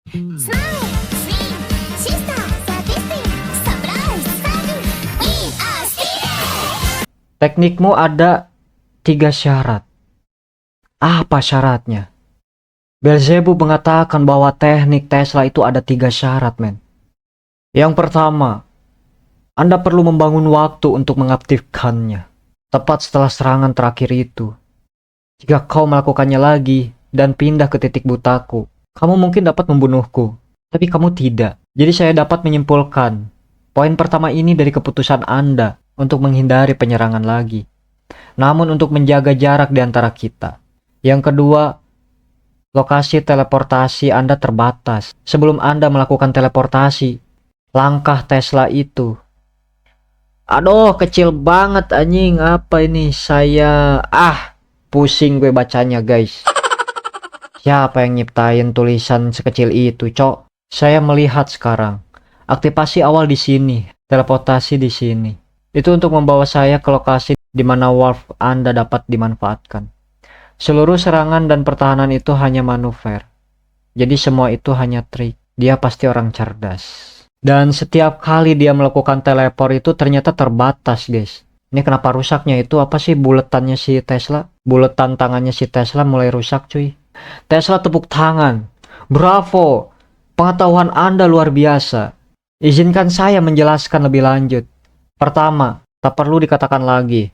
Smile, swing, shista, statistik, surprise, satu, we are students. Teknikmu ada 3 syarat. Apa syaratnya? Beelzebub mengatakan bahwa teknik Tesla itu ada 3 syarat, men. Yang pertama, Anda perlu membangun waktu untuk mengaktifkannya. Tepat setelah serangan terakhir itu. Jika kau melakukannya lagi dan pindah ke titik butaku, kamu mungkin dapat membunuhku. Tapi kamu tidak. Jadi saya dapat menyimpulkan, poin pertama ini dari keputusan Anda untuk menghindari penyerangan lagi. Namun untuk menjaga jarak di antara kita. Yang kedua, lokasi teleportasi Anda terbatas. Sebelum Anda melakukan teleportasi, langkah Tesla itu. Aduh, kecil banget anjing. Apa ini? Pusing gue bacanya, guys. Siapa yang nyiptain tulisan sekecil itu, cok? Saya melihat sekarang. Aktivasi awal di sini, teleportasi di sini. Itu untuk membawa saya ke lokasi di mana warp Anda dapat dimanfaatkan. Seluruh serangan dan pertahanan itu hanya manuver. Jadi semua itu hanya trik. Dia pasti orang cerdas. Dan setiap kali dia melakukan teleport itu ternyata terbatas, guys. Ini kenapa rusaknya itu apa sih buletannya si Tesla? Buletan tangannya si Tesla mulai rusak, cuy. Tesla tepuk tangan. Bravo. Pengetahuan Anda luar biasa. Izinkan saya menjelaskan lebih lanjut. Pertama, tak perlu dikatakan lagi.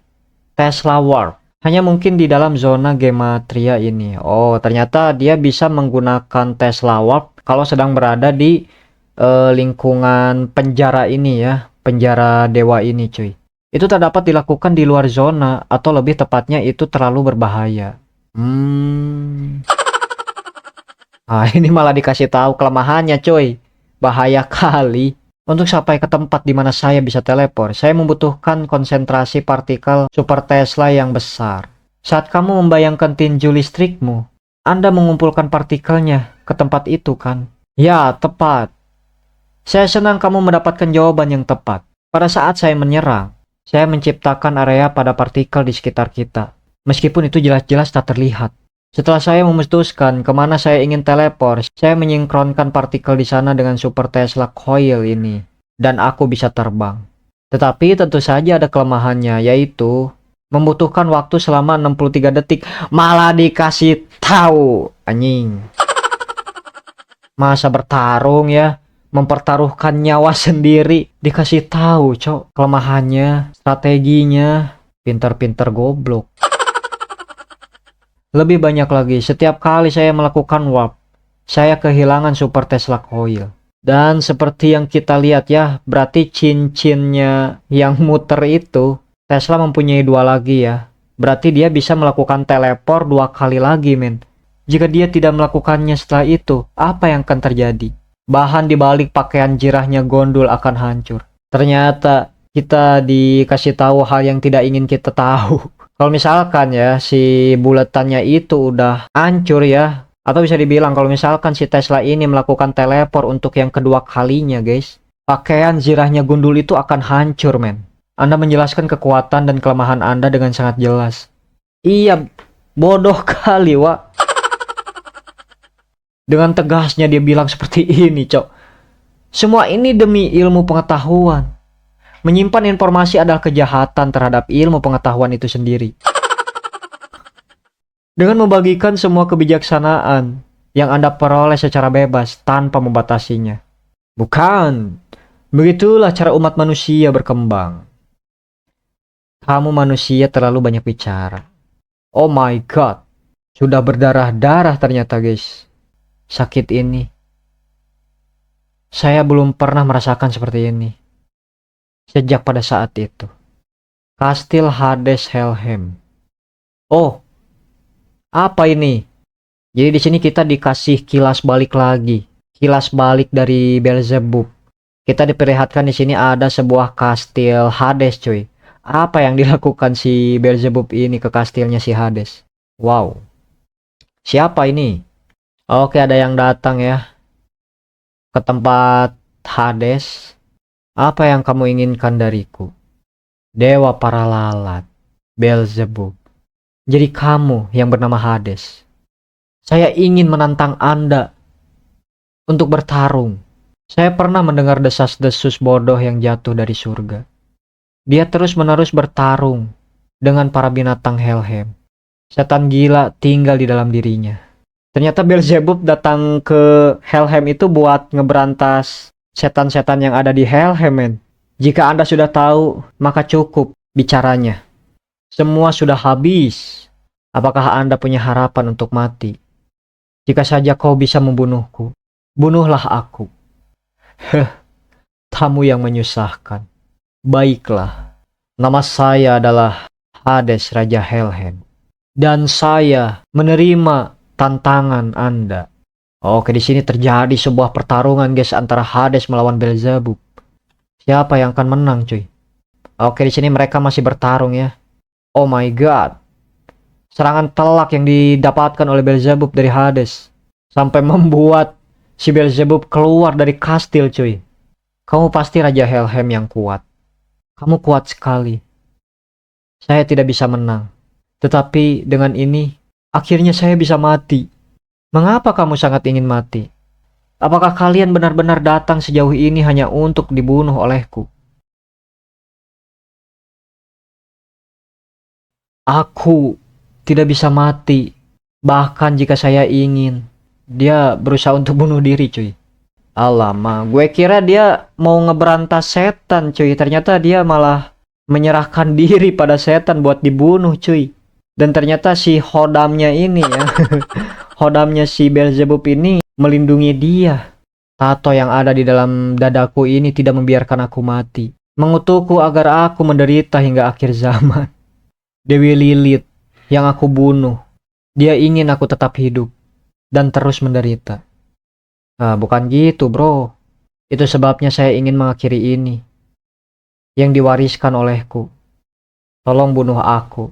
Tesla Warp. Hanya mungkin di dalam zona gematria ini. Oh, ternyata dia bisa menggunakan Tesla Warp kalau sedang berada di lingkungan penjara ini ya. Penjara dewa ini, cuy. Itu tak dapat dilakukan di luar zona, atau lebih tepatnya itu terlalu berbahaya. Ini malah dikasih tahu kelemahannya, coy. Bahaya kali. Untuk sampai ke tempat di mana saya bisa teleport, saya membutuhkan konsentrasi partikel super Tesla yang besar. Saat kamu membayangkan tinju listrikmu, Anda mengumpulkan partikelnya ke tempat itu, kan? Ya, tepat. Saya senang kamu mendapatkan jawaban yang tepat. Pada saat saya menyerang, saya menciptakan area pada partikel di sekitar kita. Meskipun itu jelas-jelas tak terlihat. Setelah saya memutuskan kemana saya ingin teleport, saya menyinkronkan partikel di sana dengan Super Tesla Coil ini. Dan aku bisa terbang. Tetapi tentu saja ada kelemahannya, yaitu membutuhkan waktu selama 63 detik. Malah dikasih tahu, anjing. Masa bertarung ya? Mempertaruhkan nyawa sendiri. Dikasih tahu, cok. Kelemahannya, strateginya, pinter-pinter goblok. Lebih banyak lagi, setiap kali saya melakukan warp, saya kehilangan Super Tesla Coil. Dan seperti yang kita lihat ya, berarti cincinnya yang muter itu, Tesla mempunyai 2 lagi ya. Berarti dia bisa melakukan teleport 2 kali lagi, men. Jika dia tidak melakukannya setelah itu, apa yang akan terjadi? Bahan di balik pakaian jirahnya Gondul akan hancur. Ternyata kita dikasih tahu hal yang tidak ingin kita tahu. Kalau misalkan ya si buletannya itu udah hancur ya, atau bisa dibilang kalau misalkan si Tesla ini melakukan teleport untuk yang kedua kalinya, guys, pakaian zirahnya Gundul itu akan hancur, men. Anda menjelaskan kekuatan dan kelemahan Anda dengan sangat jelas. Iya, bodoh kali, Wak. Dengan tegasnya dia bilang seperti ini, cok. Semua ini demi ilmu pengetahuan. Menyimpan informasi adalah kejahatan terhadap ilmu pengetahuan itu sendiri. Dengan membagikan semua kebijaksanaan yang Anda peroleh secara bebas tanpa membatasinya. Bukan. Begitulah cara umat manusia berkembang. Kamu manusia terlalu banyak bicara. Oh my god. Sudah berdarah-darah ternyata, guys. Sakit ini. Saya belum pernah merasakan seperti ini. Sejak pada saat itu. Kastil Hades Helheim. Oh, apa ini? Jadi di sini kita dikasih kilas balik lagi. Kilas balik dari Beelzebub. Kita diperlihatkan di sini ada sebuah kastil Hades, cuy. Apa yang dilakukan si Beelzebub ini ke kastilnya si Hades? Wow. Siapa ini? Oke, ada yang datang ya. Ke tempat Hades. Apa yang kamu inginkan dariku? Dewa para lalat, Beelzebub. Jadi kamu yang bernama Hades. Saya ingin menantang Anda. untuk bertarung. Saya pernah mendengar desas-desus bodoh yang jatuh dari surga. Dia terus-menerus bertarung dengan para binatang Helheim. Setan gila tinggal di dalam dirinya. Ternyata Beelzebub datang ke Helheim itu buat ngeberantas setan-setan yang ada di Helheim, men. Jika Anda sudah tahu, maka cukup bicaranya. Semua sudah habis. Apakah Anda punya harapan untuk mati? Jika saja kau bisa membunuhku, bunuhlah aku. Tamu yang menyusahkan. Baiklah, nama saya adalah Hades Raja Helheim. Dan saya menerima tantangan Anda. Oke, di sini terjadi sebuah pertarungan guys antara Hades melawan Beelzebub. Siapa yang akan menang, cuy? Oke, di sini mereka masih bertarung ya. Oh my god. Serangan telak yang didapatkan oleh Beelzebub dari Hades sampai membuat si Beelzebub keluar dari kastil, cuy. Kamu pasti Raja Helheim yang kuat. Kamu kuat sekali. Saya tidak bisa menang. Tetapi dengan ini, akhirnya saya bisa mati. Mengapa kamu sangat ingin mati? Apakah kalian benar-benar datang sejauh ini hanya untuk dibunuh olehku? Aku tidak bisa mati. Bahkan jika saya ingin. Dia berusaha untuk bunuh diri, cuy. Alamak, gue kira dia mau ngeberantas setan, cuy. Ternyata dia malah menyerahkan diri pada setan buat dibunuh, cuy. Dan ternyata si Hodamnya ini ya, Hodamnya si Beelzebub ini melindungi dia. Tato yang ada di dalam dadaku ini tidak membiarkan aku mati. Mengutukku agar aku menderita hingga akhir zaman. Dewi Lilith yang aku bunuh. Dia ingin aku tetap hidup dan terus menderita. Nah, bukan gitu, bro. Itu sebabnya saya ingin mengakhiri ini. Yang diwariskan olehku. Tolong bunuh aku.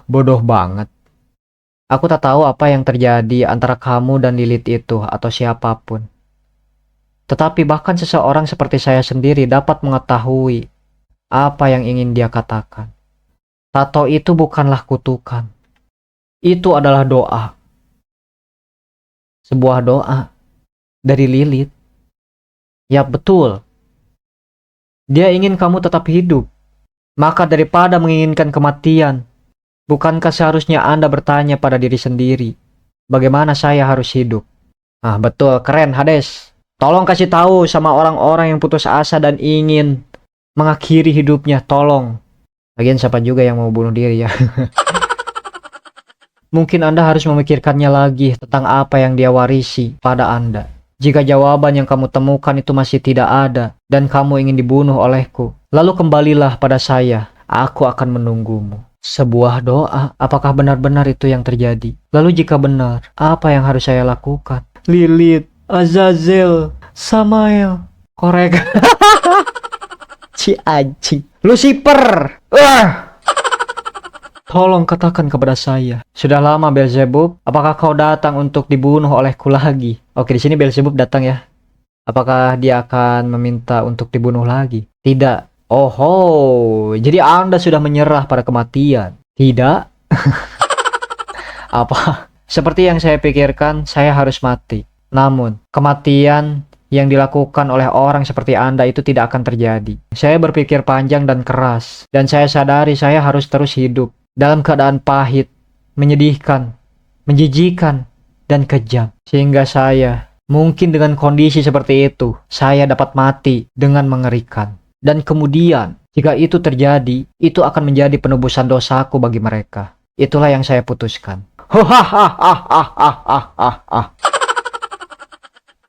Bodoh banget. Aku tak tahu apa yang terjadi antara kamu dan Lilith itu atau siapapun. Tetapi bahkan seseorang seperti saya sendiri dapat mengetahui apa yang ingin dia katakan. Tato itu bukanlah kutukan. Itu adalah doa. Sebuah doa dari Lilith. Ya betul. Dia ingin kamu tetap hidup. Maka daripada menginginkan kematian, bukankah seharusnya Anda bertanya pada diri sendiri, bagaimana saya harus hidup? Ah, betul, keren Hades. Tolong kasih tahu sama orang-orang yang putus asa dan ingin mengakhiri hidupnya, tolong. Lagian siapa juga yang mau bunuh diri ya? Mungkin Anda harus memikirkannya lagi tentang apa yang dia warisi pada Anda. Jika jawaban yang kamu temukan itu masih tidak ada dan kamu ingin dibunuh olehku, lalu kembalilah pada saya. Aku akan menunggumu. Sebuah doa, apakah benar-benar itu yang terjadi? Lalu jika benar, apa yang harus saya lakukan? Lilith, Azazel, Samael, korek. Si anjing. Lucifer. Tolong katakan kepada saya. Sudah lama Beelzebub, apakah kau datang untuk dibunuh olehku lagi? Oke, di sini Beelzebub datang ya. Apakah dia akan meminta untuk dibunuh lagi? Tidak. Oh, jadi Anda sudah menyerah pada kematian? Tidak. Apa? Seperti yang saya pikirkan, saya harus mati. Namun, kematian yang dilakukan oleh orang seperti Anda itu tidak akan terjadi. Saya berpikir panjang dan keras, dan saya sadari saya harus terus hidup dalam keadaan pahit, menyedihkan, menjijikan, dan kejam. Sehingga saya, mungkin dengan kondisi seperti itu, saya dapat mati dengan mengerikan. Dan kemudian, jika itu terjadi, itu akan menjadi penebusan dosaku bagi mereka. Itulah yang saya putuskan.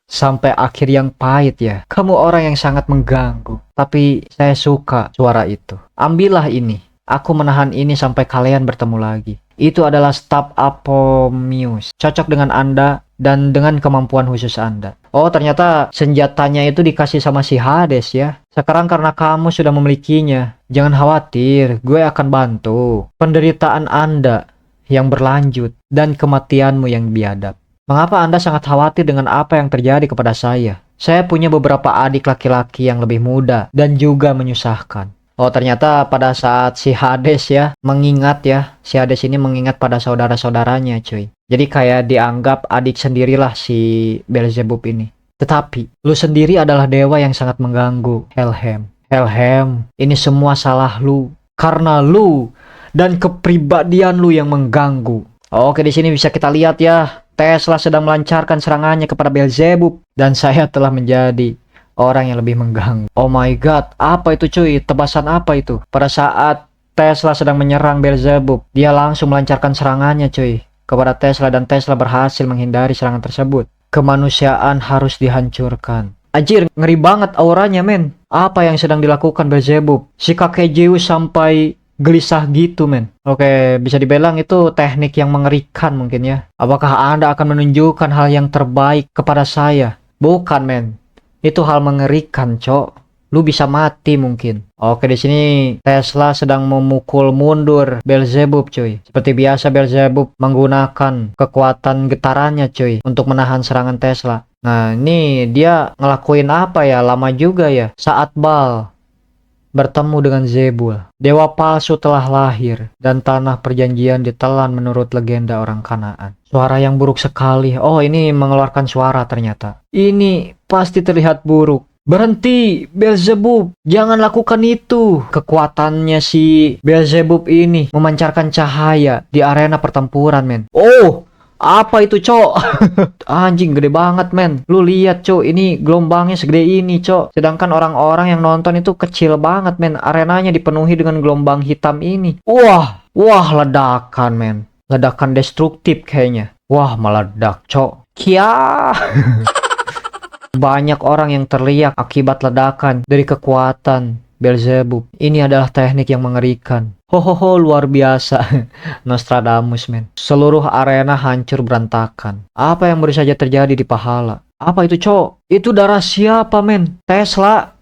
Sampai akhir yang pahit ya. Kamu orang yang sangat mengganggu. Tapi saya suka suara itu. Ambillah ini. Aku menahan ini sampai kalian bertemu lagi. Itu adalah Staff Apophis. Cocok dengan Anda dan dengan kemampuan khusus Anda. Oh, ternyata senjatanya itu dikasih sama si Hades ya. Sekarang karena kamu sudah memilikinya, jangan khawatir, gue akan bantu. Penderitaan Anda yang berlanjut dan kematianmu yang biadab. Mengapa Anda sangat khawatir dengan apa yang terjadi kepada saya? Saya punya beberapa adik laki-laki yang lebih muda dan juga menyusahkan. Oh, ternyata pada saat si Hades ya, mengingat ya, si Hades ini mengingat pada saudara-saudaranya cuy. Jadi kayak dianggap adik sendirilah si Beelzebub ini. Tetapi, lu sendiri adalah dewa yang sangat mengganggu, Helhem. Helhem, ini semua salah lu. Karena lu dan kepribadian lu yang mengganggu. Oke, di sini bisa kita lihat ya. Tesla sedang melancarkan serangannya kepada Beelzebub. Dan saya telah menjadi orang yang lebih mengganggu. Oh my god, apa itu cuy? Tebasan apa itu? Pada saat Tesla sedang menyerang Beelzebub, dia langsung melancarkan serangannya cuy kepada Tesla, dan Tesla berhasil menghindari serangan tersebut. Kemanusiaan harus dihancurkan. Anjir, ngeri banget auranya men. Apa yang sedang dilakukan Beelzebub? Si kakek Zeus sampai gelisah gitu men. Oke, bisa dibilang itu teknik yang mengerikan mungkin ya. Apakah Anda akan menunjukkan hal yang terbaik kepada saya? Bukan men. Itu hal mengerikan, cok. Lu bisa mati mungkin. Oke, di sini Tesla sedang memukul mundur Beelzebub, cuy. Seperti biasa Beelzebub menggunakan kekuatan getarannya, cuy, untuk menahan serangan Tesla. Nah, ini dia ngelakuin apa ya? Lama juga ya. Saat Baal bertemu dengan Zebul, dewa palsu telah lahir dan tanah perjanjian ditelan menurut legenda orang Kanaan. Suara yang buruk sekali. Oh, ini mengeluarkan suara ternyata. Ini pasti terlihat buruk. Berhenti, Beelzebub. Jangan lakukan itu. Kekuatannya si Beelzebub ini memancarkan cahaya di arena pertempuran, men. Oh, apa itu, cok? Anjing, gede banget, men. Lu lihat, cok. Ini gelombangnya segede ini, cok. Sedangkan orang-orang yang nonton itu kecil banget, men. Arenanya dipenuhi dengan gelombang hitam ini. Wah, ledakan, men. Ledakan destruktif kayaknya. Wah, meledak, cok. Kia. Banyak orang yang terlihat akibat ledakan dari kekuatan Beelzebub. Ini adalah teknik yang mengerikan. Hohoho, luar biasa. Nostradamus, men. Seluruh arena hancur berantakan. Apa yang baru saja terjadi di pahala? Apa itu, cok? Itu darah siapa, men? Tesla?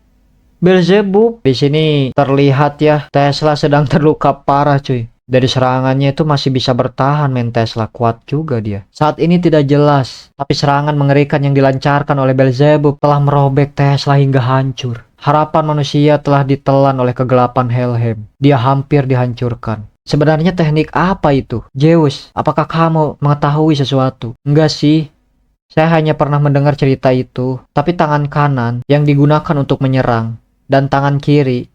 Beelzebub? Di sini terlihat ya, Tesla sedang terluka parah, cuy. Dari serangannya itu masih bisa bertahan, men. Tesla kuat juga dia. Saat ini tidak jelas, tapi serangan mengerikan yang dilancarkan oleh Beelzebub telah merobek Tesla hingga hancur. Harapan manusia telah ditelan oleh kegelapan Helhem. Dia hampir dihancurkan. Sebenarnya teknik apa itu? Zeus, apakah kamu mengetahui sesuatu? Enggak sih. Saya hanya pernah mendengar cerita itu. Tapi tangan kanan yang digunakan untuk menyerang dan tangan kiri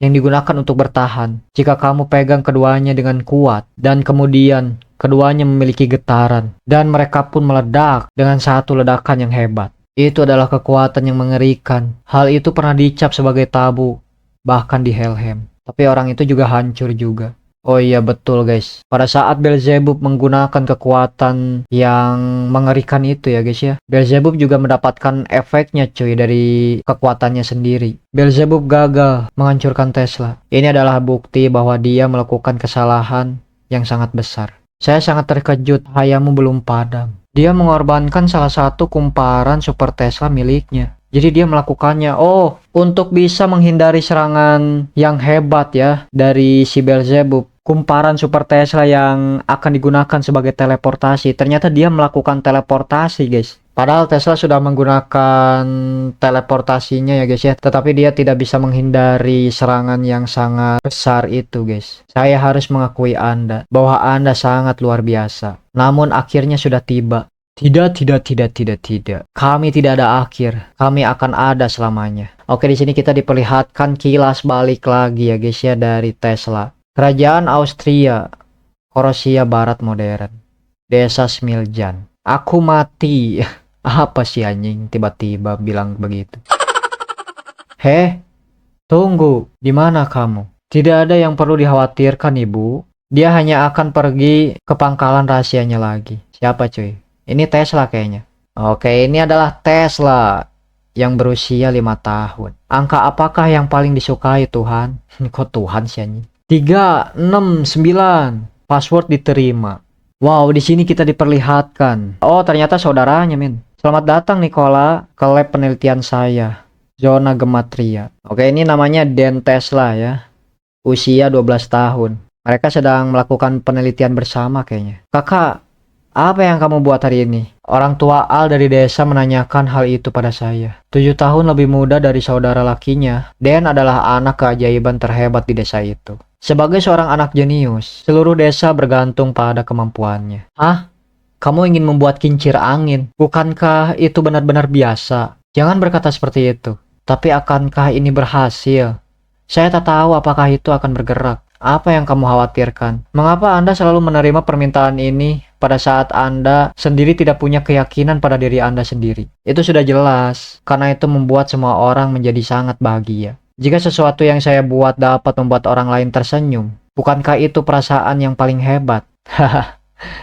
yang digunakan untuk bertahan. Jika kamu pegang keduanya dengan kuat dan kemudian keduanya memiliki getaran dan mereka pun meledak dengan satu ledakan yang hebat. Itu adalah kekuatan yang mengerikan. Hal itu pernah dicap sebagai tabu, bahkan di Helhem. Tapi orang itu juga hancur juga. Oh iya betul guys. Pada saat Beelzebub menggunakan kekuatan yang mengerikan itu ya guys ya. Beelzebub juga mendapatkan efeknya cuy dari kekuatannya sendiri. Beelzebub gagal menghancurkan Tesla. Ini adalah bukti bahwa dia melakukan kesalahan yang sangat besar. Saya sangat terkejut, cahayamu belum padam. Dia mengorbankan salah satu kumparan super Tesla miliknya. Jadi dia melakukannya, untuk bisa menghindari serangan yang hebat ya dari si Beelzebub. Kumparan super Tesla yang akan digunakan sebagai teleportasi. Ternyata dia melakukan teleportasi guys. Padahal Tesla sudah menggunakan teleportasinya ya guys ya. Tetapi dia tidak bisa menghindari serangan yang sangat besar itu guys. Saya harus mengakui Anda bahwa Anda sangat luar biasa. Namun akhirnya sudah tiba. Tidak. Kami tidak ada akhir. Kami akan ada selamanya. Oke, di sini kita diperlihatkan kilas balik lagi ya guys ya dari Tesla. Kerajaan Austria, Kroasia Barat modern. Desa Smiljan. Aku mati. Apa sih anjing tiba-tiba bilang begitu? Tunggu. Di mana kamu? Tidak ada yang perlu dikhawatirkan, Ibu. Dia hanya akan pergi ke pangkalan rahasianya lagi. Siapa cuy? Ini Tesla kayaknya. Oke, ini adalah Tesla yang berusia 5 tahun. Angka apakah yang paling disukai Tuhan? Kok Tuhan sih anjing? 369. Password diterima. Wow, di sini kita diperlihatkan. Oh, ternyata saudaranya, men. Selamat datang Nikola ke lab penelitian saya. Zona Gematria. Oke, ini namanya Dan Tesla ya. Usia 12 tahun. Mereka sedang melakukan penelitian bersama kayaknya. Kakak, apa yang kamu buat hari ini? Orang tua Al dari desa menanyakan hal itu pada saya. 7 tahun lebih muda dari saudara lakinya, Dan adalah anak keajaiban terhebat di desa itu. Sebagai seorang anak jenius, seluruh desa bergantung pada kemampuannya. Hah? Kamu ingin membuat kincir angin. Bukankah itu benar-benar biasa? Jangan berkata seperti itu. Tapi akankah ini berhasil? Saya tak tahu apakah itu akan bergerak. Apa yang kamu khawatirkan? Mengapa Anda selalu menerima permintaan ini pada saat Anda sendiri tidak punya keyakinan pada diri Anda sendiri? Itu sudah jelas, karena itu membuat semua orang menjadi sangat bahagia. Jika sesuatu yang saya buat dapat membuat orang lain tersenyum, bukankah itu perasaan yang paling hebat? Haha,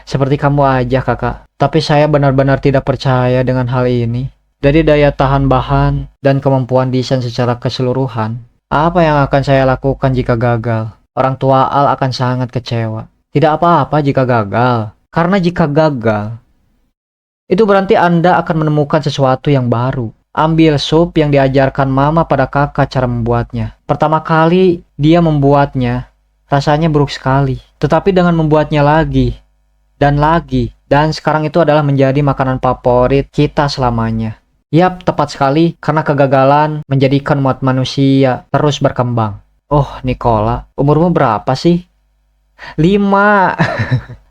seperti kamu aja kakak. Tapi saya benar-benar tidak percaya dengan hal ini. Dari daya tahan bahan dan kemampuan desain secara keseluruhan, apa yang akan saya lakukan jika gagal? Orang tua Al akan sangat kecewa. Tidak apa-apa jika gagal. Karena jika gagal, itu berarti Anda akan menemukan sesuatu yang baru. Ambil sup yang diajarkan mama pada kakak cara membuatnya. Pertama kali dia membuatnya, rasanya buruk sekali. Tetapi dengan membuatnya lagi, dan sekarang itu adalah menjadi makanan favorit kita selamanya. Yap, tepat sekali, karena kegagalan menjadikan umat manusia terus berkembang. Oh, Nicola, umurmu berapa sih? 5.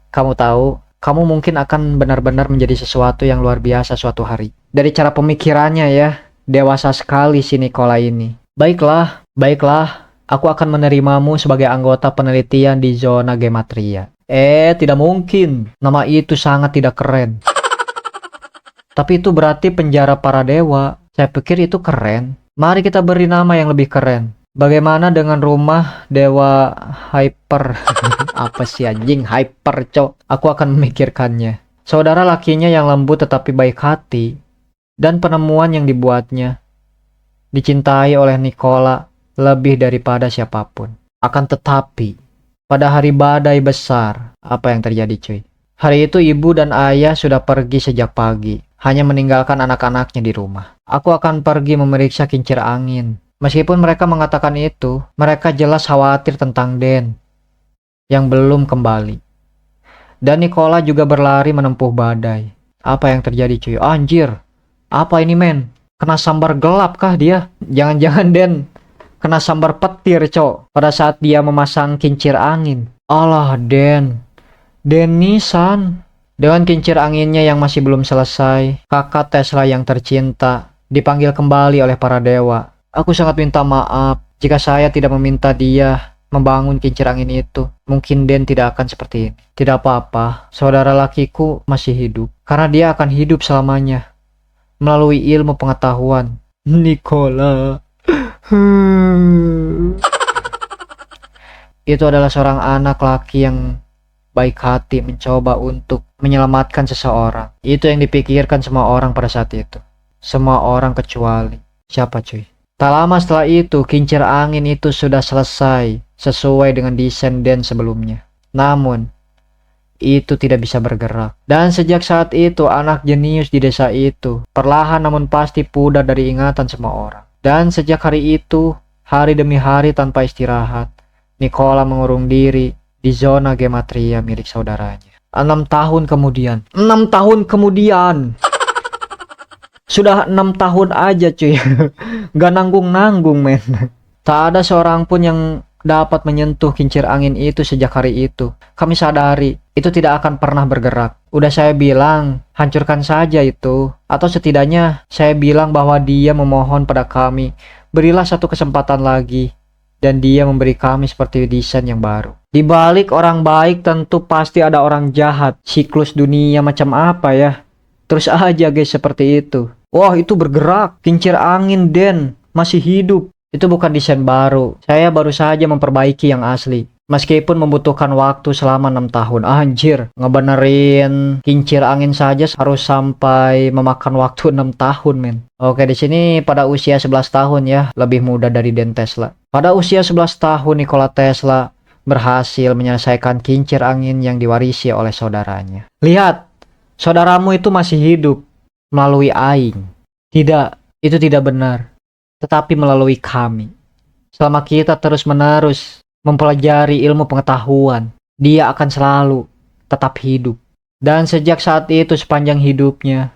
Kamu tahu, kamu mungkin akan benar-benar menjadi sesuatu yang luar biasa suatu hari. Dari cara pemikirannya ya, dewasa sekali si Nicola ini. Baiklah, aku akan menerimamu sebagai anggota penelitian di zona gematria. Tidak mungkin. Nama itu sangat tidak keren. Tapi itu berarti penjara para dewa. Saya pikir itu keren. Mari kita beri nama yang lebih keren. Bagaimana dengan rumah dewa hyper? Apa sih anjing hyper, cok? Aku akan memikirkannya. Saudara lakinya yang lembut tetapi baik hati. Dan penemuan yang dibuatnya dicintai oleh Nicola lebih daripada siapapun. Akan tetapi, pada hari badai besar, apa yang terjadi cuy? Hari itu ibu dan ayah sudah pergi sejak pagi. Hanya meninggalkan anak-anaknya di rumah. Aku akan pergi memeriksa kincir angin. Meskipun mereka mengatakan itu, mereka jelas khawatir tentang Dan yang belum kembali. Dan Nicola juga berlari menempuh badai. Apa yang terjadi cuy? Anjir, apa ini men? Kena sambar gelap kah dia? Jangan-jangan Dan kena sambar petir cok pada saat dia memasang kincir angin. Alah Dan Nisan. Dengan kincir anginnya yang masih belum selesai, kakak Tesla yang tercinta dipanggil kembali oleh para dewa. Aku sangat minta maaf jika saya tidak meminta dia membangun kincir angin itu. Mungkin Dan tidak akan seperti ini. Tidak apa-apa, saudara lakiku masih hidup. Karena dia akan hidup selamanya melalui ilmu pengetahuan. Nicola. Itu adalah seorang anak laki yang baik hati mencoba untuk menyelamatkan seseorang. Itu yang dipikirkan semua orang pada saat itu. Semua orang kecuali siapa cuy? Tak lama setelah itu, kincir angin itu sudah selesai sesuai dengan desain Dan sebelumnya. Namun, itu tidak bisa bergerak. Dan sejak saat itu, anak jenius di desa itu perlahan namun pasti pudar dari ingatan semua orang. Dan sejak hari itu, hari demi hari tanpa istirahat, Nicola mengurung diri di zona gematria milik saudaranya. 6 tahun kemudian. Sudah 6 tahun aja cuy. Gak nanggung-nanggung men. Tak ada seorang pun yang dapat menyentuh kincir angin itu sejak hari itu. Kami sadari itu tidak akan pernah bergerak. Udah saya bilang hancurkan saja itu. Atau setidaknya saya bilang bahwa dia memohon pada kami, berilah satu kesempatan lagi. Dan dia memberi kami seperti desain yang baru. Di balik orang baik tentu pasti ada orang jahat. Siklus dunia macam apa ya? Terus aja guys seperti itu. Wah itu bergerak. Kincir angin Dan masih hidup. Itu bukan desain baru. Saya baru saja memperbaiki yang asli. Meskipun membutuhkan waktu selama 6 tahun. Anjir, ngebenerin kincir angin saja harus sampai memakan waktu 6 tahun men. Oke, di sini pada usia 11 tahun ya, lebih muda dari Dan Tesla. Pada usia 11 tahun Nikola Tesla berhasil menyelesaikan kincir angin yang diwarisi oleh saudaranya. Lihat, saudaramu itu masih hidup melalui aing. Tidak, itu tidak benar. Tetapi melalui kami. Selama kita terus-menerus mempelajari ilmu pengetahuan, dia akan selalu tetap hidup. Dan sejak saat itu sepanjang hidupnya,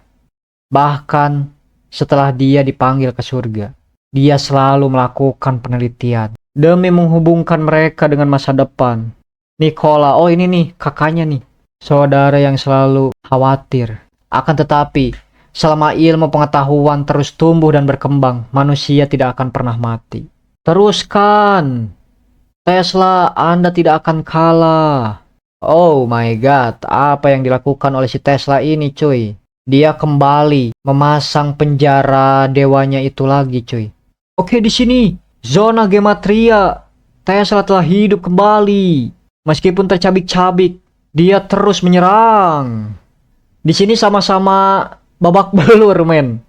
bahkan setelah dia dipanggil ke surga, dia selalu melakukan penelitian demi menghubungkan mereka dengan masa depan. Nicola, oh ini nih kakaknya nih, saudara yang selalu khawatir. Akan tetapi, selama ilmu pengetahuan terus tumbuh dan berkembang, manusia tidak akan pernah mati. Teruskan, Tesla, Anda tidak akan kalah. Oh my god, apa yang dilakukan oleh si Tesla ini cuy? Dia kembali memasang penjara dewanya itu lagi cuy. Oke, di sini zona gematria. Tesla telah hidup kembali. Meskipun tercabik-cabik, dia terus menyerang. Di sini sama-sama babak belur, men.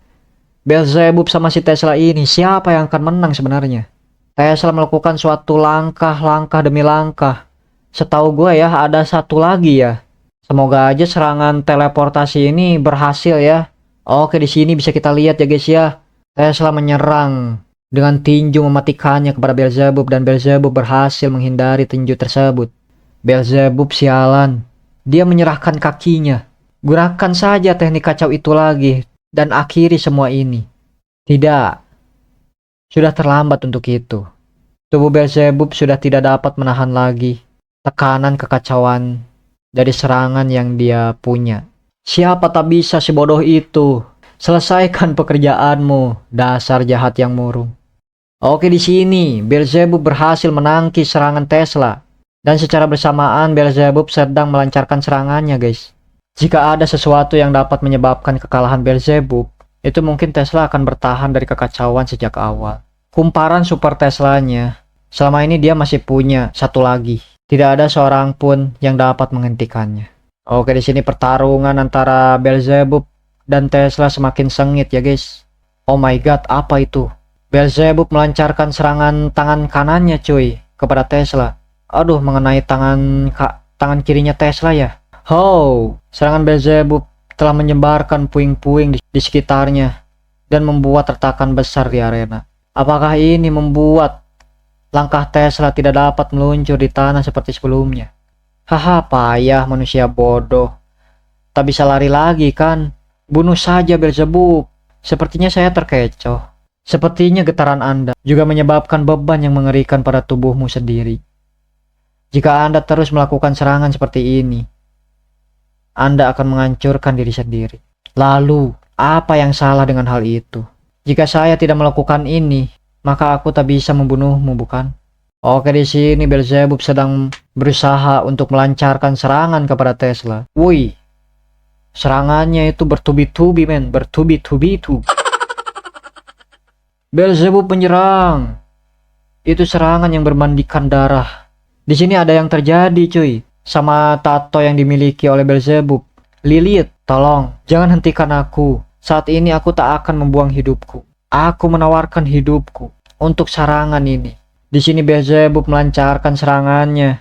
Beelzebub sama si Tesla ini, siapa yang akan menang sebenarnya? Tesla melakukan suatu langkah demi langkah. Setahu gue ya, ada satu lagi ya. Semoga aja serangan teleportasi ini berhasil ya. Oke, di sini bisa kita lihat ya guys ya. Tesla menyerang dengan tinju mematikannya kepada Beelzebub dan Beelzebub berhasil menghindari tinju tersebut. Beelzebub sialan. Dia menyerahkan kakinya. Gunakan saja teknik kacau itu lagi dan akhiri semua ini. Tidak. Sudah terlambat untuk itu. Tubuh Beelzebub sudah tidak dapat menahan lagi tekanan kekacauan dari serangan yang dia punya. Siapa tak bisa si bodoh itu? Selesaikan pekerjaanmu, dasar jahat yang murung. Oke, di sini Beelzebub berhasil menangkis serangan Tesla. Dan secara bersamaan Beelzebub sedang melancarkan serangannya guys. Jika ada sesuatu yang dapat menyebabkan kekalahan Beelzebub, itu mungkin Tesla akan bertahan dari kekacauan sejak awal. Kumparan super Teslanya, selama ini dia masih punya satu lagi. Tidak ada seorang pun yang dapat menghentikannya. Oke, di sini pertarungan antara Beelzebub dan Tesla semakin sengit ya guys. Oh my god, apa itu? Beelzebub melancarkan serangan tangan kanannya cuy kepada Tesla. Aduh, mengenai tangan kirinya Tesla ya. Serangan Beelzebub telah menyebarkan puing-puing di sekitarnya dan membuat retakan besar di arena. Apakah ini membuat langkah Tesla tidak dapat meluncur di tanah seperti sebelumnya? Haha, payah manusia bodoh. Tak bisa lari lagi kan? Bunuh saja Beelzebub. Sepertinya saya terkecoh. Sepertinya getaran Anda juga menyebabkan beban yang mengerikan pada tubuhmu sendiri. Jika Anda terus melakukan serangan seperti ini, Anda akan menghancurkan diri sendiri. Lalu, apa yang salah dengan hal itu? Jika saya tidak melakukan ini, maka aku tak bisa membunuhmu, bukan? Oke, di sini Beelzebub sedang berusaha untuk melancarkan serangan kepada Tesla. Woi, serangannya itu bertubi-tubi, men, bertubi-tubi itu. Beelzebub menyerang. Itu serangan yang bermandikan darah. Di sini ada yang terjadi, cuy, sama tato yang dimiliki oleh Beelzebub. Lilith, tolong, jangan hentikan aku. Saat ini aku tak akan membuang hidupku. Aku menawarkan hidupku untuk serangan ini. Di sini Beelzebub melancarkan serangannya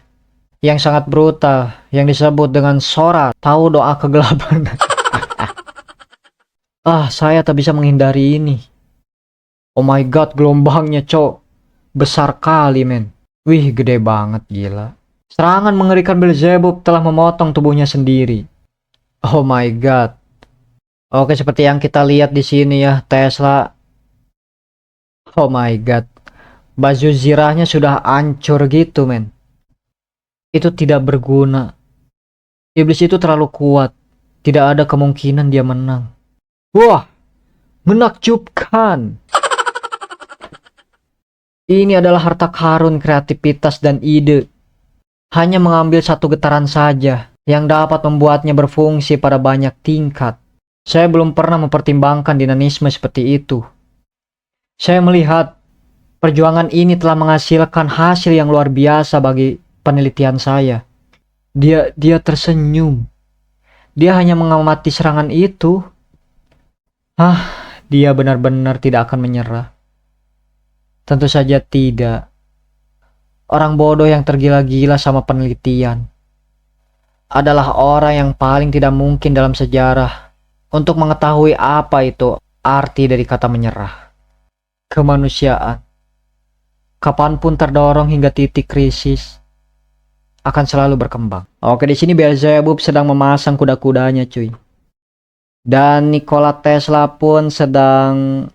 yang sangat brutal, yang disebut dengan Sora. Tahu doa kegelapan? Saya tak bisa menghindari ini. Oh my god, gelombangnya, cok. Besar kali, men. Wih, gede banget, gila. Serangan mengerikan Beelzebub telah memotong tubuhnya sendiri. Oh my god. Oke, seperti yang kita lihat di sini ya, Tesla. Oh my god. Baju zirahnya sudah hancur gitu, men. Itu tidak berguna. Iblis itu terlalu kuat. Tidak ada kemungkinan dia menang. Wah, menakjubkan. Ini adalah harta karun kreativitas dan ide. Hanya mengambil satu getaran saja yang dapat membuatnya berfungsi pada banyak tingkat. Saya belum pernah mempertimbangkan dinamisme seperti itu. Saya melihat perjuangan ini telah menghasilkan hasil yang luar biasa bagi penelitian saya. Dia tersenyum. Dia hanya mengamati serangan itu. Dia benar-benar tidak akan menyerah. Tentu saja tidak. Orang bodoh yang tergila-gila sama penelitian adalah orang yang paling tidak mungkin dalam sejarah untuk mengetahui apa itu arti dari kata menyerah. Kemanusiaan, kapanpun terdorong hingga titik krisis, akan selalu berkembang. Oke, di sini Beelzebub sedang memasang kuda-kudanya, cuy. Dan Nikola Tesla pun sedang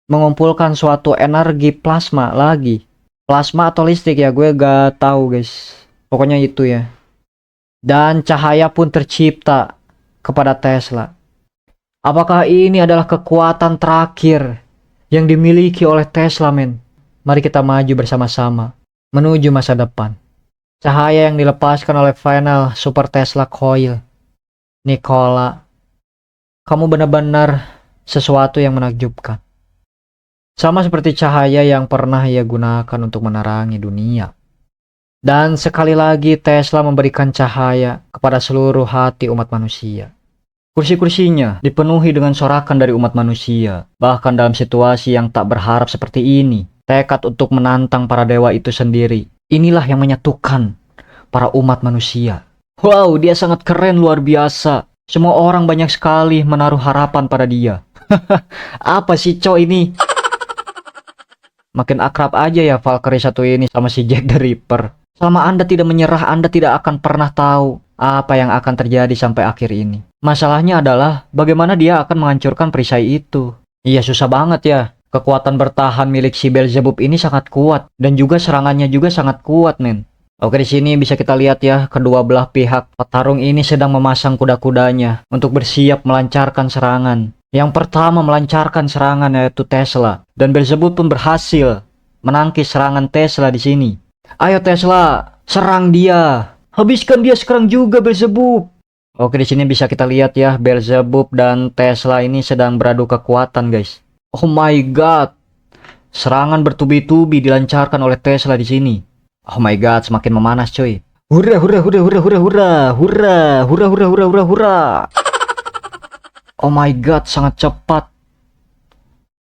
mengumpulkan suatu energi plasma lagi. Plasma atau listrik ya, gue gak tahu guys. Pokoknya itu ya. Dan cahaya pun tercipta kepada Tesla. Apakah ini adalah kekuatan terakhir yang dimiliki oleh Tesla, men? Mari kita maju bersama-sama menuju masa depan. Cahaya yang dilepaskan oleh final Super Tesla Coil. Nikola, kamu benar-benar sesuatu yang menakjubkan. Sama seperti cahaya yang pernah ia gunakan untuk menerangi dunia. Dan sekali lagi Tesla memberikan cahaya kepada seluruh hati umat manusia. Kursi-kursinya dipenuhi dengan sorakan dari umat manusia. Bahkan dalam situasi yang tak berharap seperti ini, tekad untuk menantang para dewa itu sendiri. Inilah yang menyatukan para umat manusia. Wow, dia sangat keren, luar biasa. Semua orang banyak sekali menaruh harapan pada dia. Apa sih Cok ini? Makin akrab aja ya Valkyrie satu ini sama si Jack the Ripper. Selama Anda tidak menyerah, Anda tidak akan pernah tahu apa yang akan terjadi sampai akhir ini. Masalahnya adalah bagaimana dia akan menghancurkan perisai itu. Iya, susah banget ya. Kekuatan bertahan milik si Beelzebub ini sangat kuat dan juga serangannya juga sangat kuat, men. Oke, di sini bisa kita lihat ya, kedua belah pihak petarung ini sedang memasang kuda-kudanya untuk bersiap melancarkan serangan. Yang pertama melancarkan serangan yaitu Tesla, dan Beelzebub pun berhasil menangkis serangan Tesla di sini. Ayo Tesla, serang dia. Habiskan dia sekarang juga Beelzebub. Oke, di sini bisa kita lihat ya, Beelzebub dan Tesla ini sedang beradu kekuatan, guys. Oh my god. Serangan bertubi-tubi dilancarkan oleh Tesla di sini. Oh my god, semakin memanas cuy. Hurra hurra hurra hurra hurra hurra hurra hurra hurra hurra hurra hurra. Oh my god, sangat cepat.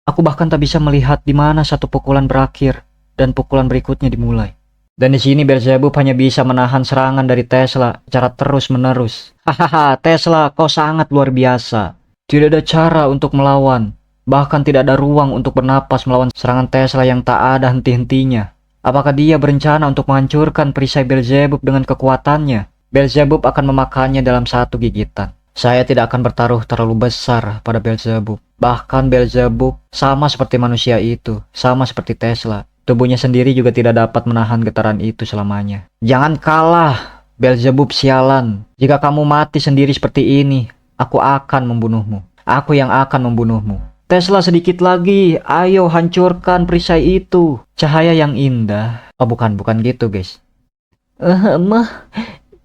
Aku bahkan tak bisa melihat di mana satu pukulan berakhir dan pukulan berikutnya dimulai. Dan di sini Beelzebub hanya bisa menahan serangan dari Tesla secara terus-menerus. Hahaha, Tesla, kau sangat luar biasa. Tidak ada cara untuk melawan. Bahkan tidak ada ruang untuk bernapas melawan serangan Tesla yang tak ada henti-hentinya. Apakah dia berencana untuk menghancurkan perisai Beelzebub dengan kekuatannya? Beelzebub akan memakannya dalam satu gigitan. Saya tidak akan bertaruh terlalu besar pada Beelzebub. Bahkan Beelzebub sama seperti manusia itu, sama seperti Tesla. Tubuhnya sendiri juga tidak dapat menahan getaran itu selamanya. Jangan kalah, Beelzebub sialan. Jika kamu mati sendiri seperti ini, aku akan membunuhmu. Aku yang akan membunuhmu. Tesla, sedikit lagi. Ayo hancurkan perisai itu. Cahaya yang indah. Oh bukan gitu guys.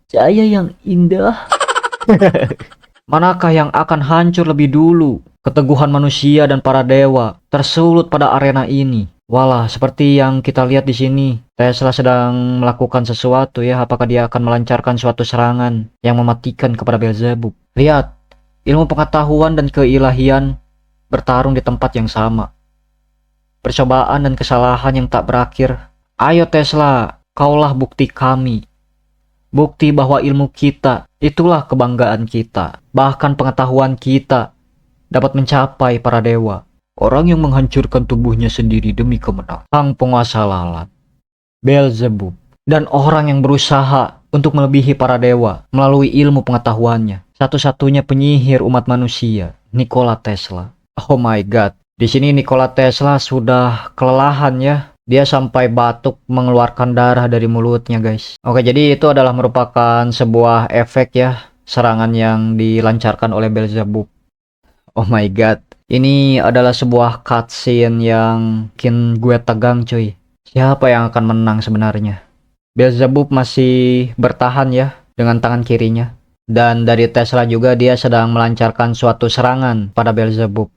Cahaya yang indah. Manakah yang akan hancur lebih dulu? Keteguhan manusia dan para dewa tersulut pada arena ini. Walah, seperti yang kita lihat di sini, Tesla sedang melakukan sesuatu ya. Apakah dia akan melancarkan suatu serangan yang mematikan kepada Beelzebub? Lihat, ilmu pengetahuan dan keilahian bertarung di tempat yang sama. Percobaan dan kesalahan yang tak berakhir. Ayo Tesla, kaulah bukti kami. Bukti bahwa ilmu kita, itulah kebanggaan kita. Bahkan pengetahuan kita dapat mencapai para dewa. Orang yang menghancurkan tubuhnya sendiri demi kemenangan. Sang penguasa lalat, Beelzebub. Dan orang yang berusaha untuk melebihi para dewa melalui ilmu pengetahuannya. Satu-satunya penyihir umat manusia, Nikola Tesla. Oh my god. Di sini Nikola Tesla sudah kelelahan ya. Dia sampai batuk mengeluarkan darah dari mulutnya guys. Oke, jadi itu adalah merupakan sebuah efek ya. Serangan yang dilancarkan oleh Beelzebub. Oh my god. Ini adalah sebuah cutscene yang bikin gue tegang cuy. Siapa yang akan menang sebenarnya? Beelzebub masih bertahan ya dengan tangan kirinya. Dan dari Tesla juga dia sedang melancarkan suatu serangan pada Beelzebub.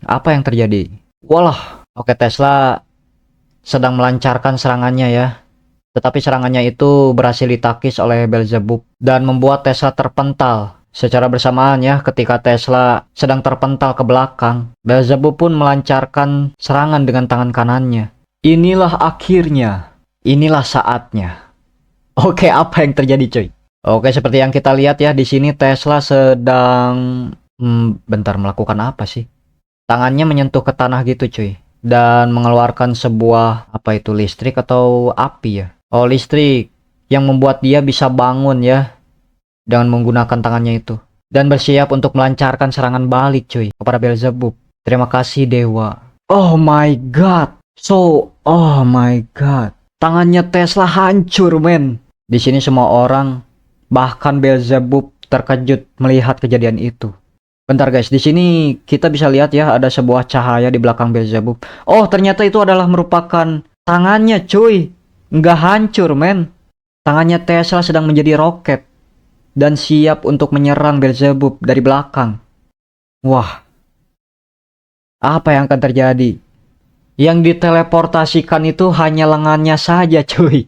Apa yang terjadi? Walah, oke, Tesla sedang melancarkan serangannya ya. Tetapi serangannya itu berhasil ditakis oleh Beelzebub dan membuat Tesla terpental. Secara bersamaan ya, ketika Tesla sedang terpental ke belakang, Beelzebub pun melancarkan serangan dengan tangan kanannya. Inilah akhirnya. Inilah saatnya. Oke, apa yang terjadi cuy? Oke, seperti yang kita lihat ya, di sini Tesla sedang bentar, melakukan apa sih? Tangannya menyentuh ke tanah gitu cuy. Dan mengeluarkan sebuah, apa itu, listrik atau api ya? Oh, listrik yang membuat dia bisa bangun ya dengan menggunakan tangannya itu. Dan bersiap untuk melancarkan serangan balik cuy kepada Beelzebub. Terima kasih dewa. Oh my god. Oh my god. Tangannya Tesla hancur men. Di sini semua orang, bahkan Beelzebub, terkejut melihat kejadian itu. Bentar guys, di sini kita bisa lihat ya ada sebuah cahaya di belakang Beelzebub. Oh, ternyata itu adalah merupakan tangannya, cuy. Nggak hancur, men. Tangannya Tesla sedang menjadi roket dan siap untuk menyerang Beelzebub dari belakang. Wah, apa yang akan terjadi? Yang diteleportasikan itu hanya lengannya saja, cuy.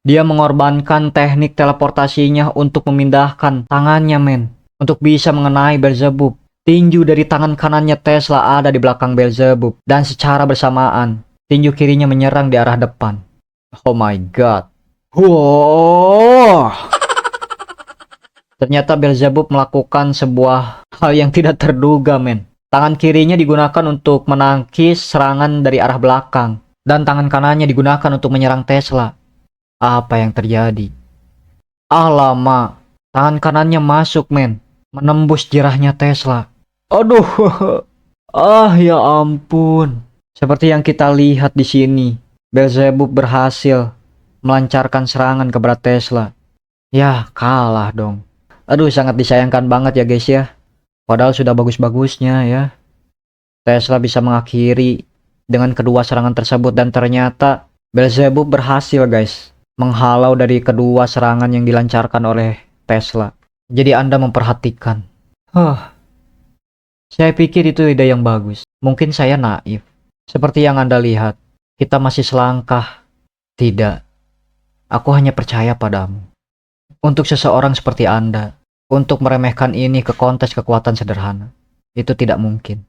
Dia mengorbankan teknik teleportasinya untuk memindahkan tangannya, men. Untuk bisa mengenai Beelzebub. Tinju dari tangan kanannya Tesla ada di belakang Beelzebub. Dan secara bersamaan, tinju kirinya menyerang di arah depan. Oh my god. Wow. Ternyata Beelzebub melakukan sebuah hal yang tidak terduga, men. Tangan kirinya digunakan untuk menangkis serangan dari arah belakang. Dan tangan kanannya digunakan untuk menyerang Tesla. Apa yang terjadi? Alamak, tangan kanannya masuk, men. Menembus jirahnya Tesla. Aduh, ya ampun. Seperti yang kita lihat di sini, Beelzebub berhasil melancarkan serangan ke berat Tesla. Ya, kalah dong. Aduh, sangat disayangkan banget ya guys ya. Padahal sudah bagus-bagusnya ya. Tesla bisa mengakhiri dengan kedua serangan tersebut dan ternyata Beelzebub berhasil guys menghalau dari kedua serangan yang dilancarkan oleh Tesla. Jadi Anda memperhatikan. Saya pikir itu ide yang bagus. Mungkin saya naif. Seperti yang Anda lihat, kita masih selangkah. Tidak. Aku hanya percaya padamu. Untuk seseorang seperti Anda, untuk meremehkan ini ke kontes kekuatan sederhana, itu tidak mungkin.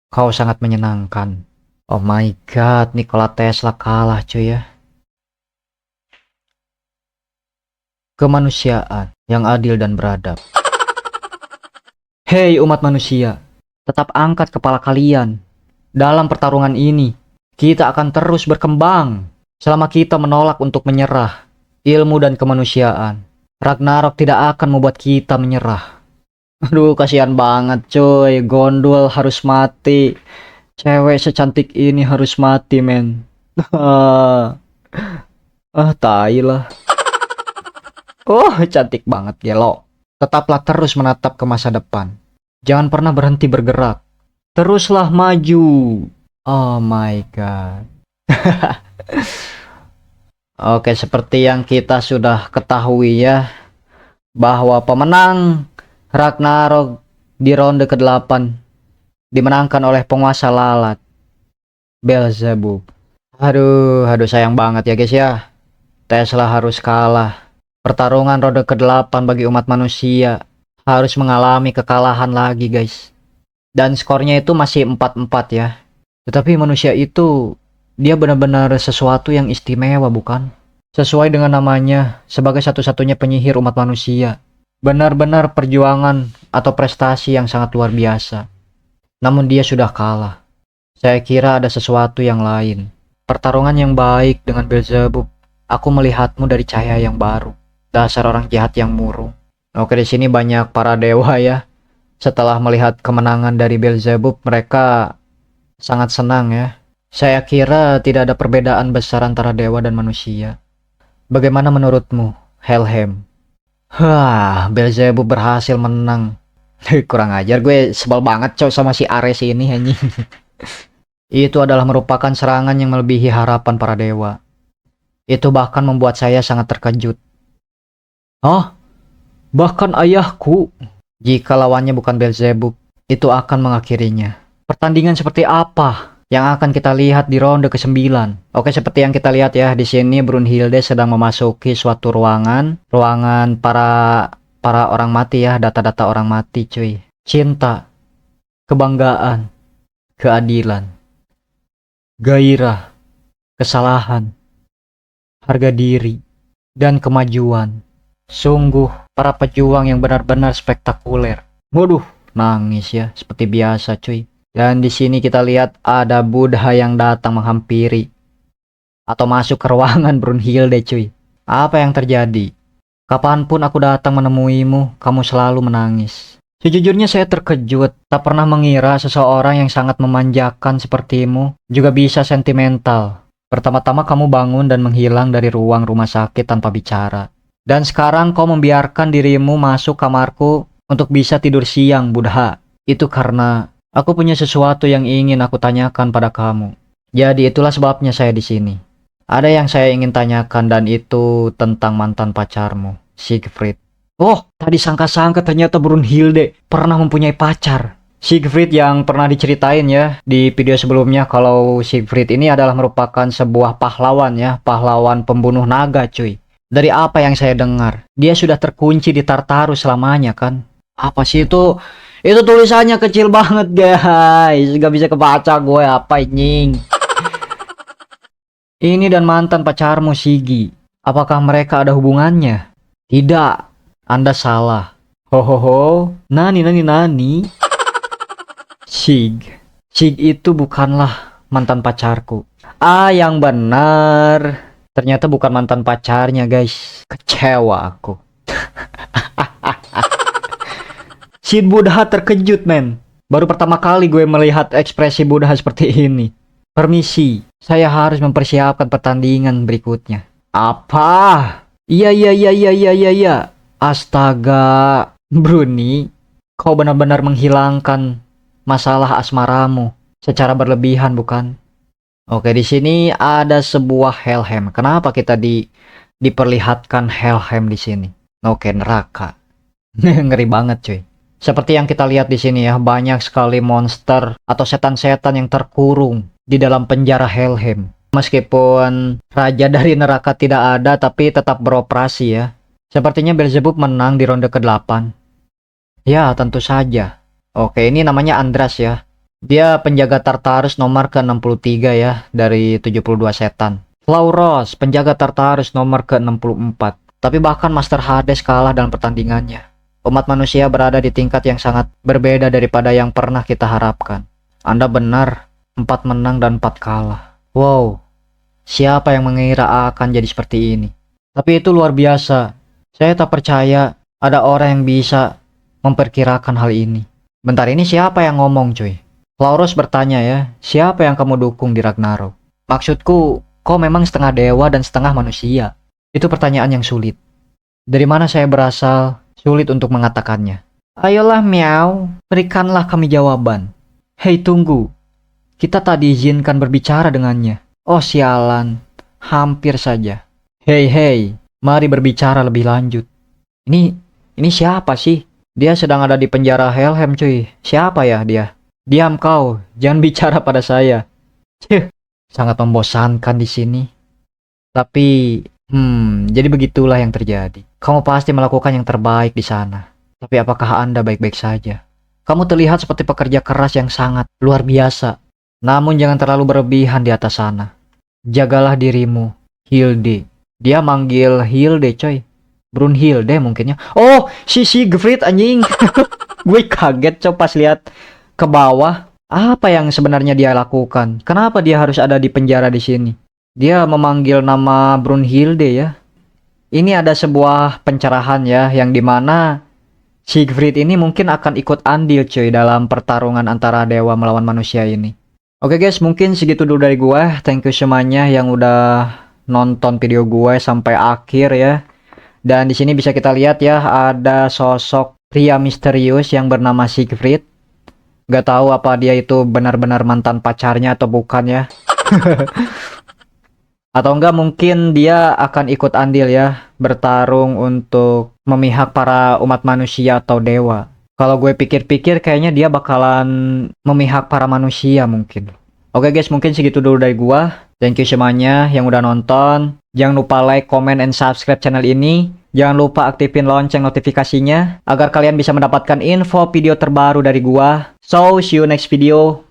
Kau sangat menyenangkan. Oh my god, Nikola Tesla kalah cuy ya. Kemanusiaan yang adil dan beradab. Hei umat manusia, tetap angkat kepala kalian. Dalam pertarungan ini, kita akan terus berkembang. Selama kita menolak untuk menyerah, ilmu dan kemanusiaan, Ragnarok tidak akan membuat kita menyerah. Aduh, kasihan banget coy, Gondol harus mati. Cewek secantik ini harus mati, men. Tai lah. Oh, cantik banget, gelo. Tetaplah terus menatap ke masa depan. Jangan pernah berhenti bergerak. Teruslah maju. Oh my god. Oke, seperti yang kita sudah ketahui ya, bahwa pemenang Ragnarok di ronde ke-8 dimenangkan oleh penguasa lalat, Beelzebub. Aduh sayang banget ya guys ya. Tesla harus kalah. Pertarungan ronde ke-8 bagi umat manusia harus mengalami kekalahan lagi guys. Dan skornya itu masih 4-4 ya. Tetapi manusia itu, dia benar-benar sesuatu yang istimewa bukan? Sesuai dengan namanya, sebagai satu-satunya penyihir umat manusia. Benar-benar perjuangan atau prestasi yang sangat luar biasa. Namun dia sudah kalah. Saya kira ada sesuatu yang lain. Pertarungan yang baik dengan Beelzebub. Aku melihatmu dari cahaya yang baru. Dasar orang jahat yang murung. Oke, di sini banyak para dewa ya. Setelah melihat kemenangan dari Beelzebub, mereka sangat senang ya. Saya kira tidak ada perbedaan besar antara dewa dan manusia. Bagaimana menurutmu, Helheim? Beelzebub berhasil menang. Kurang ajar, gue sebel banget cow sama si Ares ini anjing. Itu adalah merupakan serangan yang melebihi harapan para dewa. Itu bahkan membuat saya sangat terkejut. Bahkan ayahku. Jika lawannya bukan Beelzebub, itu akan mengakhirinya. Pertandingan seperti apa yang akan kita lihat di ronde ke-9? Oke, seperti yang kita lihat ya, di sini Brunhilde sedang memasuki suatu ruangan para orang mati ya, data-data orang mati cuy. Cinta, kebanggaan, keadilan, gairah, kesalahan, harga diri, dan kemajuan. Sungguh para pejuang yang benar-benar spektakuler. Waduh, nangis ya seperti biasa cuy. Dan di sini kita lihat ada Buddha yang datang menghampiri atau masuk ke ruangan Brunhilde cuy. Apa yang terjadi? Kapanpun aku datang menemuimu, kamu selalu menangis. Sejujurnya saya terkejut, tak pernah mengira seseorang yang sangat memanjakan sepertimu juga bisa sentimental. Pertama-tama kamu bangun dan menghilang dari ruang rumah sakit tanpa bicara. Dan sekarang kau membiarkan dirimu masuk kamarku untuk bisa tidur siang, Budha. Itu karena aku punya sesuatu yang ingin aku tanyakan pada kamu. Jadi itulah sebabnya saya di sini. Ada yang saya ingin tanyakan dan itu tentang mantan pacarmu, Siegfried. Oh, tadi sangka-sangka ternyata Brunhilde pernah mempunyai pacar. Siegfried yang pernah diceritain ya di video sebelumnya kalau Siegfried ini adalah merupakan sebuah pahlawan ya, pahlawan pembunuh naga cuy. Dari apa yang saya dengar, dia sudah terkunci di Tartarus selamanya kan. Apa sih itu? Itu tulisannya kecil banget guys, gak bisa kebaca gue apa ini. Ini dan mantan pacarmu Sigi, apakah mereka ada hubungannya? Tidak, Anda salah. Hohoho, nani. Sig itu bukanlah mantan pacarku. Ah, yang benar. Ternyata bukan mantan pacarnya guys. Kecewa aku. Si Budha terkejut men. Baru pertama kali gue melihat ekspresi Budha seperti ini. Permisi, saya harus mempersiapkan pertandingan berikutnya. Apa? Iya. Astaga, Bruni, kau benar-benar menghilangkan masalah asmaramu secara berlebihan bukan? Oke, di sini ada sebuah Helheim. Kenapa kita diperlihatkan Helheim di sini? Oke, neraka. Ngeri banget cuy. Seperti yang kita lihat di sini ya, banyak sekali monster atau setan-setan yang terkurung di dalam penjara Helheim. Meskipun raja dari neraka tidak ada, tapi tetap beroperasi ya. Sepertinya Beelzebub menang di ronde ke-8. Ya, tentu saja. Oke, ini namanya Andras ya. Dia penjaga Tartarus nomor ke-63 ya, dari 72 setan. Flauros, penjaga Tartarus nomor ke-64. Tapi bahkan Master Hades kalah dalam pertandingannya. Umat manusia berada di tingkat yang sangat berbeda daripada yang pernah kita harapkan. Anda benar, 4 menang dan 4 kalah. Wow, siapa yang mengira akan jadi seperti ini? Tapi itu luar biasa. Saya tak percaya ada orang yang bisa memperkirakan hal ini. Bentar, ini siapa yang ngomong cuy? Flauros bertanya ya, siapa yang kamu dukung di Ragnarok? Maksudku, kau memang setengah dewa dan setengah manusia. Itu pertanyaan yang sulit. Dari mana saya berasal, sulit untuk mengatakannya. Ayolah Miau, berikanlah kami jawaban. Hei tunggu, kita tak diizinkan berbicara dengannya. Oh sialan, hampir saja. Hei, mari berbicara lebih lanjut. Ini siapa sih? Dia sedang ada di penjara Helheim cuy. Siapa ya dia? Diam kau, jangan bicara pada saya. Sangat membosankan di sini. Tapi, jadi begitulah yang terjadi. Kamu pasti melakukan yang terbaik di sana. Tapi apakah Anda baik-baik saja? Kamu terlihat seperti pekerja keras yang sangat luar biasa. Namun jangan terlalu berlebihan di atas sana. Jagalah dirimu, Hilde. Dia manggil Hilde coy. Brunhilde mungkinnya. Oh, si Siegfried anjing. Gue kaget coy pas lihat ke bawah. Apa yang sebenarnya dia lakukan? Kenapa dia harus ada di penjara di sini? Dia memanggil nama Brunhilde ya. Ini ada sebuah pencerahan ya, yang dimana Siegfried ini mungkin akan ikut andil cuy dalam pertarungan antara dewa melawan manusia ini. Oke guys, mungkin segitu dulu dari gue. Thank you semuanya yang udah nonton video gue sampai akhir ya. Dan di sini bisa kita lihat ya, ada sosok pria misterius yang bernama Siegfried. Gak tahu apa dia itu benar-benar mantan pacarnya atau bukan ya. Atau enggak mungkin dia akan ikut andil ya, bertarung untuk memihak para umat manusia atau dewa. Kalau gue pikir-pikir kayaknya dia bakalan memihak para manusia mungkin. Oke guys, mungkin segitu dulu dari gua. Thank you semuanya yang udah nonton. Jangan lupa like, comment, and subscribe channel ini. Jangan lupa aktifin lonceng notifikasinya agar kalian bisa mendapatkan info video terbaru dari gua. So, see you next video.